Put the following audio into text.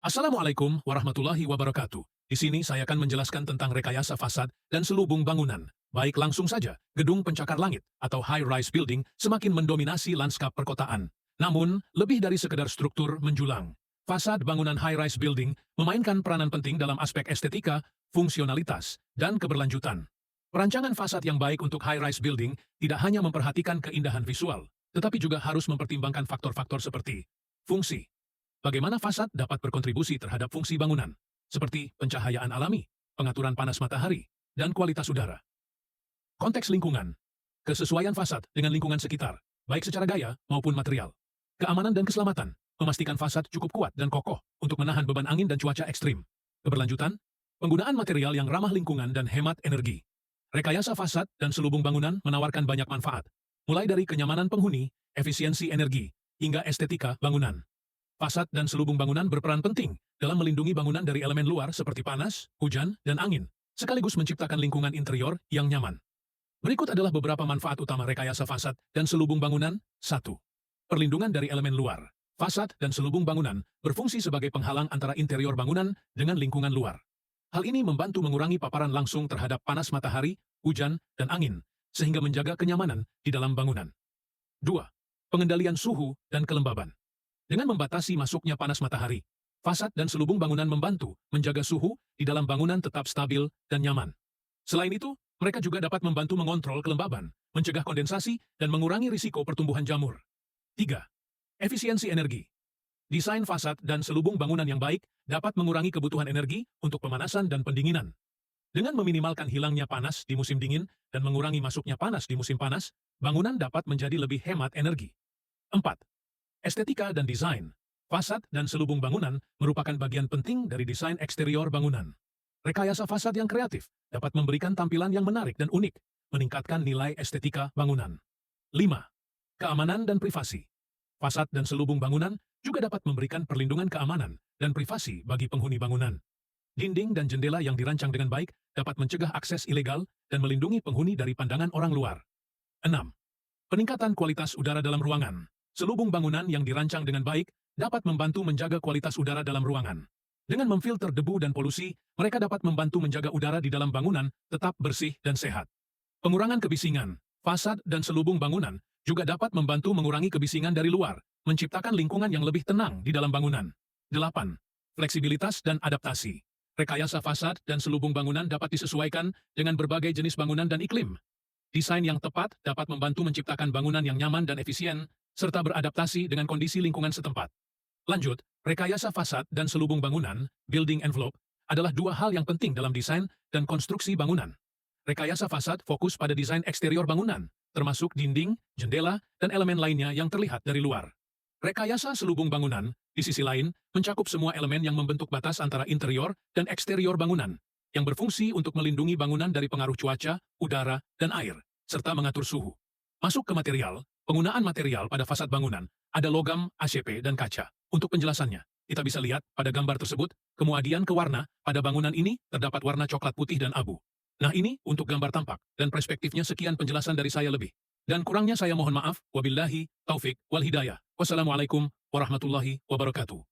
Assalamualaikum warahmatullahi wabarakatuh. Di sini saya akan menjelaskan tentang rekayasa fasad dan selubung bangunan. Baik, langsung saja, gedung pencakar langit atau high-rise building semakin mendominasi lanskap perkotaan. Namun, lebih dari sekedar struktur menjulang. Fasad bangunan high-rise building memainkan peranan penting dalam aspek estetika, fungsionalitas, dan keberlanjutan. Perancangan fasad yang baik untuk high-rise building tidak hanya memperhatikan keindahan visual, tetapi juga harus mempertimbangkan faktor-faktor seperti fungsi. Bagaimana fasad dapat berkontribusi terhadap fungsi bangunan, seperti pencahayaan alami, pengaturan panas matahari, dan kualitas udara. Konteks lingkungan. Kesesuaian fasad dengan lingkungan sekitar, baik secara gaya maupun material. Keamanan dan keselamatan, memastikan fasad cukup kuat dan kokoh untuk menahan beban angin dan cuaca ekstrim. Keberlanjutan, penggunaan material yang ramah lingkungan dan hemat energi. Rekayasa fasad dan selubung bangunan menawarkan banyak manfaat, mulai dari kenyamanan penghuni, efisiensi energi, hingga estetika bangunan. Fasad dan selubung bangunan berperan penting dalam melindungi bangunan dari elemen luar seperti panas, hujan, dan angin, sekaligus menciptakan lingkungan interior yang nyaman. Berikut adalah beberapa manfaat utama rekayasa fasad dan selubung bangunan. 1. Perlindungan dari elemen luar. Fasad dan selubung bangunan berfungsi sebagai penghalang antara interior bangunan dengan lingkungan luar. Hal ini membantu mengurangi paparan langsung terhadap panas matahari, hujan, dan angin, sehingga menjaga kenyamanan di dalam bangunan. 2. Pengendalian suhu dan kelembaban. Dengan membatasi masuknya panas matahari, fasad dan selubung bangunan membantu menjaga suhu di dalam bangunan tetap stabil dan nyaman. Selain itu, mereka juga dapat membantu mengontrol kelembaban, mencegah kondensasi, dan mengurangi risiko pertumbuhan jamur. 3. Efisiensi energi. Desain fasad dan selubung bangunan yang baik dapat mengurangi kebutuhan energi untuk pemanasan dan pendinginan. Dengan meminimalkan hilangnya panas di musim dingin dan mengurangi masuknya panas di musim panas, bangunan dapat menjadi lebih hemat energi. 4. Estetika dan desain. Fasad dan selubung bangunan merupakan bagian penting dari desain eksterior bangunan. Rekayasa fasad yang kreatif dapat memberikan tampilan yang menarik dan unik, meningkatkan nilai estetika bangunan. 5. Keamanan dan privasi. Fasad dan selubung bangunan juga dapat memberikan perlindungan keamanan dan privasi bagi penghuni bangunan. Dinding dan jendela yang dirancang dengan baik dapat mencegah akses ilegal dan melindungi penghuni dari pandangan orang luar. 6. Peningkatan kualitas udara dalam ruangan. Selubung bangunan yang dirancang dengan baik dapat membantu menjaga kualitas udara dalam ruangan. Dengan memfilter debu dan polusi, mereka dapat membantu menjaga udara di dalam bangunan tetap bersih dan sehat. Pengurangan kebisingan. Fasad dan selubung bangunan juga dapat membantu mengurangi kebisingan dari luar, menciptakan lingkungan yang lebih tenang di dalam bangunan. 8. Fleksibilitas dan adaptasi. Rekayasa fasad dan selubung bangunan dapat disesuaikan dengan berbagai jenis bangunan dan iklim. Desain yang tepat dapat membantu menciptakan bangunan yang nyaman dan efisien, serta beradaptasi dengan kondisi lingkungan setempat. Lanjut, rekayasa fasad dan selubung bangunan, building envelope, adalah dua hal yang penting dalam desain dan konstruksi bangunan. Rekayasa fasad fokus pada desain eksterior bangunan, termasuk dinding, jendela, dan elemen lainnya yang terlihat dari luar. Rekayasa selubung bangunan, di sisi lain, mencakup semua elemen yang membentuk batas antara interior dan eksterior bangunan, yang berfungsi untuk melindungi bangunan dari pengaruh cuaca, udara, dan air, serta mengatur suhu. Masuk ke material. Penggunaan material pada fasad bangunan ada logam, ACP, dan kaca. Untuk penjelasannya, kita bisa lihat pada gambar tersebut, kemudian ke warna, pada bangunan ini terdapat warna coklat putih dan abu. Nah, ini untuk gambar tampak, dan perspektifnya. Sekian penjelasan dari saya. Lebih dan kurangnya saya mohon maaf. Wabillahi taufik wal hidayah. Wassalamualaikum warahmatullahi wabarakatuh.